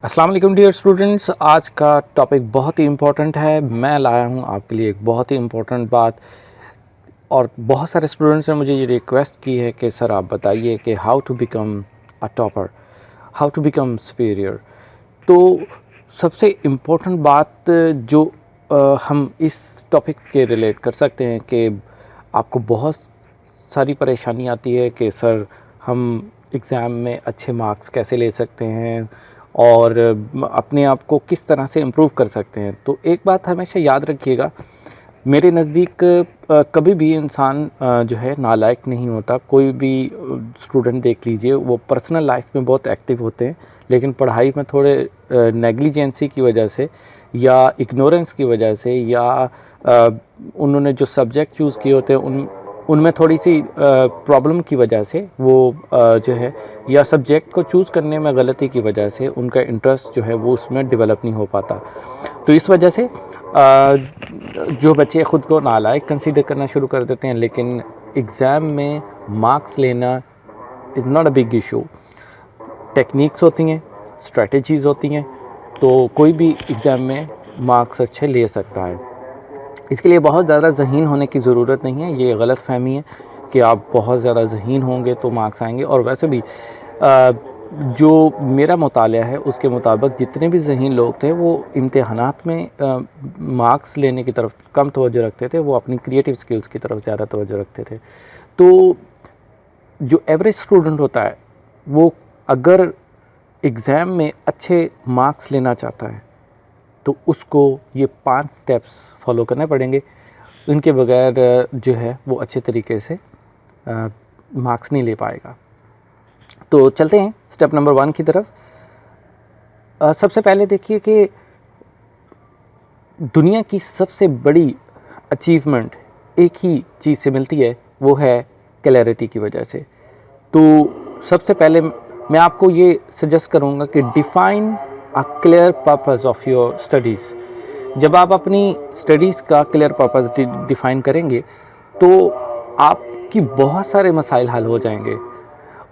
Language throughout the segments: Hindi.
अस्सलाम वालेकुम डियर स्टूडेंट्स। आज का टॉपिक बहुत ही इम्पोर्टेंट है। मैं लाया हूँ आपके लिए एक बहुत ही इम्पोर्टेंट बात। और बहुत सारे स्टूडेंट्स ने मुझे ये रिक्वेस्ट की है कि सर आप बताइए कि how to become a topper, how to become superior. तो सबसे इम्पोर्टेंट बात जो हम इस टॉपिक के रिलेट कर सकते हैं कि आपको बहुत सारी परेशानी आती है कि सर हम एग्ज़ाम में अच्छे मार्क्स कैसे ले सकते हैं और अपने आप को किस तरह से इम्प्रूव कर सकते हैं। तो एक बात हमेशा याद रखिएगा, मेरे नज़दीक कभी भी इंसान जो है नालायक नहीं होता। कोई भी स्टूडेंट देख लीजिए, वो पर्सनल लाइफ में बहुत एक्टिव होते हैं लेकिन पढ़ाई में थोड़े नेग्लिजेंसी की वजह से या इग्नोरेंस की वजह से या उन्होंने जो सब्जेक्ट चूज़ किए होते हैं उनमें थोड़ी सी प्रॉब्लम की वजह से वो जो है या सब्जेक्ट को चूज़ करने में गलती की वजह से उनका इंटरेस्ट जो है वो उसमें डेवलप नहीं हो पाता। तो इस वजह से जो बच्चे ख़ुद को नालायक कंसीडर करना शुरू कर देते हैं, लेकिन एग्ज़ाम में मार्क्स लेना is not a big issue. Techniques होती हैं, स्ट्रेटजीज़ होती हैं, तो कोई भी एग्ज़ाम में मार्क्स अच्छे ले सकता है। इसके लिए बहुत ज़्यादा ज़हीन होने की ज़रूरत नहीं है। ये गलत फ़हमी है कि आप बहुत ज़्यादा ज़हीन होंगे तो मार्क्स आएंगे। और वैसे भी जो मेरा मुतालिया है उसके मुताबिक जितने भी ज़हीन लोग थे वो इम्तिहानात में मार्क्स लेने की तरफ कम तवज्जो रखते थे, वो अपनी क्रिएटिव स्किल्स की तरफ ज़्यादा तवज्जो रखते थे। तो जो एवरेज स्टूडेंट होता है वो अगर एग्ज़ाम में अच्छे मार्क्स लेना चाहता है तो उसको ये 5 स्टेप्स फॉलो करने पड़ेंगे। इनके बगैर जो है वो अच्छे तरीके से मार्क्स नहीं ले पाएगा। तो चलते हैं स्टेप नंबर 1 की तरफ। सबसे पहले देखिए कि दुनिया की सबसे बड़ी अचीवमेंट एक ही चीज़ से मिलती है, वो है क्लैरिटी की वजह से। तो सबसे पहले मैं आपको ये सजेस्ट करूँगा कि define a clear purpose of your studies. जब आप अपनी स्टडीज़ का क्लियर पर्पस डिफ़ाइन करेंगे तो आपकी बहुत सारे मसाइल हल हो जाएंगे।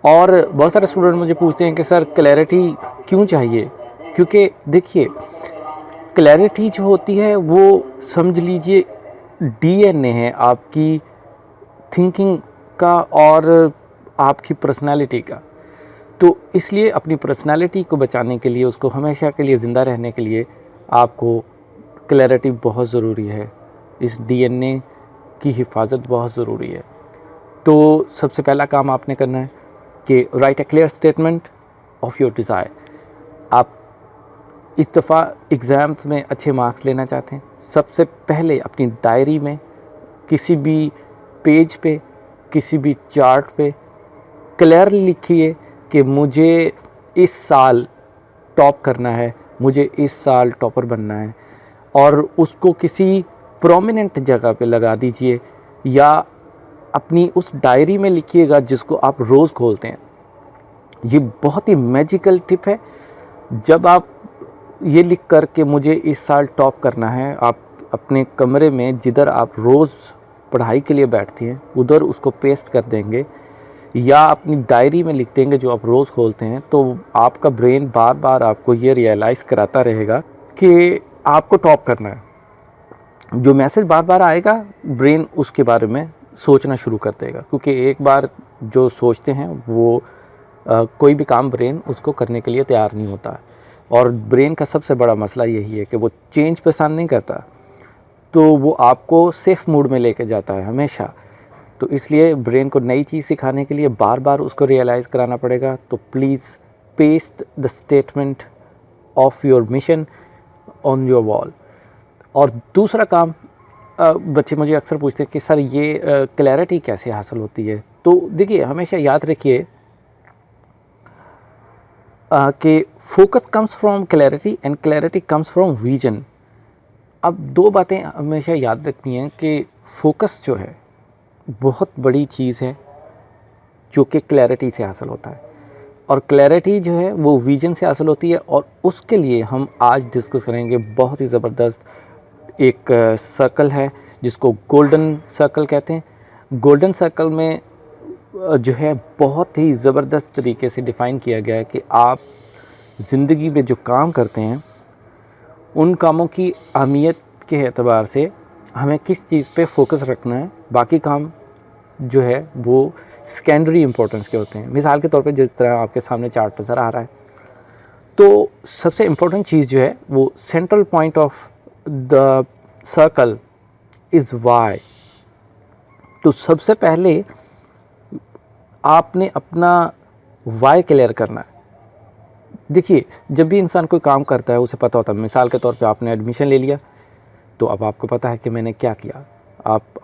और बहुत सारे स्टूडेंट मुझे पूछते हैं कि सर क्लैरिटी क्यों चाहिए? क्योंकि देखिए, क्लैरिटी जो होती है वो समझ लीजिए डीएनए है आपकी थिंकिंग का और आपकी पर्सनालिटी का। तो इसलिए अपनी पर्सनालिटी को बचाने के लिए, उसको हमेशा के लिए ज़िंदा रहने के लिए आपको क्लैरिटी बहुत ज़रूरी है। इस डीएनए की हिफाजत बहुत ज़रूरी है। तो सबसे पहला काम आपने करना है कि right a clear statement of your desire. आप इस दफ़ा एग्ज़ाम्स में अच्छे मार्क्स लेना चाहते हैं, सबसे पहले अपनी डायरी में किसी भी पेज पे, किसी भी चार्ट पे क्लियरली लिखिए कि मुझे इस साल टॉप करना है, मुझे इस साल टॉपर बनना है। और उसको किसी प्रोमिनेंट जगह पे लगा दीजिए या अपनी उस डायरी में लिखिएगा जिसको आप रोज़ खोलते हैं। ये बहुत ही मैजिकल टिप है। जब आप ये लिख कर के मुझे इस साल टॉप करना है, आप अपने कमरे में जिधर आप रोज़ पढ़ाई के लिए बैठते हैं उधर उसको पेस्ट कर देंगे या अपनी डायरी में लिख देंगे जो आप रोज़ खोलते हैं, तो आपका ब्रेन बार बार आपको ये रियलाइज़ कराता रहेगा कि आपको टॉप करना है। जो मैसेज बार बार आएगा, ब्रेन उसके बारे में सोचना शुरू कर देगा, क्योंकि एक बार जो सोचते हैं वो कोई भी काम ब्रेन उसको करने के लिए तैयार नहीं होता। और ब्रेन का सबसे बड़ा मसला यही है कि वो चेंज पसंद नहीं करता, तो वो आपको सेफ़ मूड में लेके जाता है हमेशा। तो इसलिए ब्रेन को नई चीज़ सिखाने के लिए बार बार उसको रियलाइज़ कराना पड़ेगा। तो please paste the statement of your mission on your wall. और दूसरा काम, बच्चे मुझे अक्सर पूछते हैं कि सर ये क्लैरिटी कैसे हासिल होती है? तो देखिए, हमेशा याद रखिए कि focus comes from clarity and clarity comes from vision. अब दो बातें हमेशा याद रखनी हैं कि फोकस जो है बहुत बड़ी चीज़ है जो कि क्लैरिटी से हासिल होता है, और क्लैरिटी जो है वो विजन से हासिल होती है। और उसके लिए हम आज डिस्कस करेंगे बहुत ही ज़बरदस्त एक सर्कल है जिसको गोल्डन सर्कल कहते हैं। गोल्डन सर्कल में जो है बहुत ही ज़बरदस्त तरीके से डिफ़ाइन किया गया है कि आप ज़िंदगी में जो काम करते हैं उन कामों की अहमियत के एतबार से हमें किस चीज़ पे फोकस रखना है, बाकी काम जो है वो सेकेंडरी इम्पोर्टेंस के होते हैं। मिसाल के तौर पे जिस तरह आपके सामने चार्ट नज़र आ रहा है, तो सबसे इम्पोर्टेंट चीज़ जो है वो central point of the circle is why. तो सबसे पहले आपने अपना वाई क्लियर करना है। देखिए, जब भी इंसान कोई काम करता है उसे पता होता है, मिसाल के तौर पे आपने एडमिशन ले लिया तो अब आपको पता है कि मैंने क्या किया।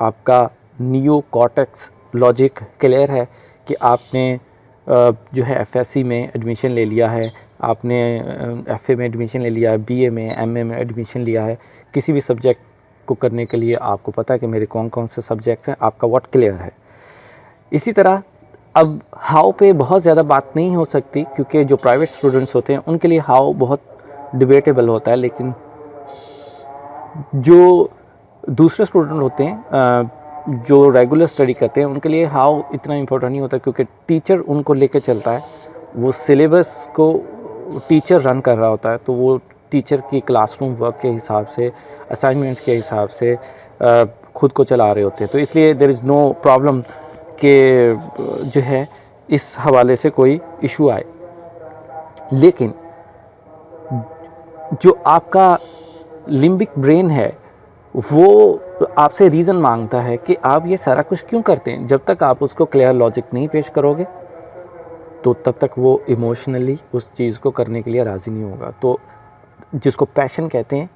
आपका नियो कॉर्टेक्स लॉजिक क्लियर है कि आपने जो है एफएससी में एडमिशन ले लिया है, आपने एफए में एडमिशन ले लिया है, बीए में, एमए में एडमिशन लिया है। किसी भी सब्जेक्ट को करने के लिए आपको पता है कि मेरे कौन कौन से सब्जेक्ट्स हैं, आपका व्हाट क्लियर है। इसी तरह अब हाउ पे बहुत ज़्यादा बात नहीं हो सकती, क्योंकि जो प्राइवेट स्टूडेंट्स होते हैं उनके लिए हाउ बहुत डिबेटेबल होता है, लेकिन जो दूसरे स्टूडेंट होते हैं जो रेगुलर स्टडी करते हैं उनके लिए हाउ इतना इम्पोर्टेंट नहीं होता, क्योंकि टीचर उनको लेके चलता है। वो सिलेबस को टीचर रन कर रहा होता है, तो वो टीचर की क्लासरूम वर्क के हिसाब से, असाइनमेंट्स के हिसाब से खुद को चला रहे होते हैं। तो इसलिए देयर इज़ नो प्रॉब्लम कि जो है इस हवाले से कोई इशू आए। लेकिन जो आपका लिम्बिक ब्रेन है वो आपसे रीज़न मांगता है कि आप ये सारा कुछ क्यों करते हैं। जब तक आप उसको क्लियर लॉजिक नहीं पेश करोगे तो तब तक वो इमोशनली उस चीज़ को करने के लिए राज़ी नहीं होगा। तो जिसको पैशन कहते हैं,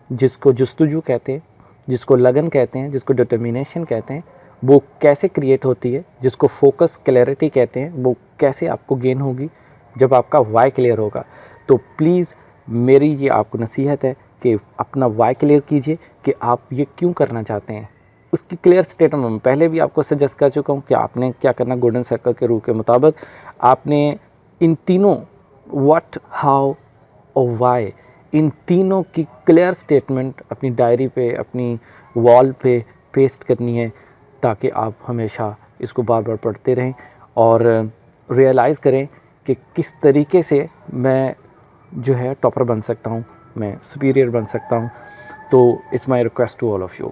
जिसको जुस्तजू कहते हैं, जिसको लगन कहते हैं, जिसको डिटर्मिनेशन कहते हैं, वो कैसे क्रिएट होती है, जिसको फोकस क्लैरिटी कहते हैं, वो कैसे आपको गेन होगी जब आपका वाई क्लियर होगा। तो प्लीज़ मेरी ये आपको नसीहत है कि अपना वाई क्लियर कीजिए कि आप ये क्यों करना चाहते हैं। उसकी क्लियर स्टेटमेंट मैं पहले भी आपको सजेस्ट कर चुका हूँ कि आपने क्या करना। गोल्डन सर्कल के रूल के मुताबिक आपने इन तीनों व्हाट, हाउ और वाई, इन तीनों की क्लियर स्टेटमेंट अपनी डायरी पे, अपनी वॉल पे पेस्ट करनी है, ताकि आप हमेशा इसको बार बार पढ़ते रहें और रियलाइज़ करें कि किस तरीके से मैं जो है टॉपर बन सकता हूँ, मैं सुपीरियर बन सकता हूँ। तो it's my request to all of you.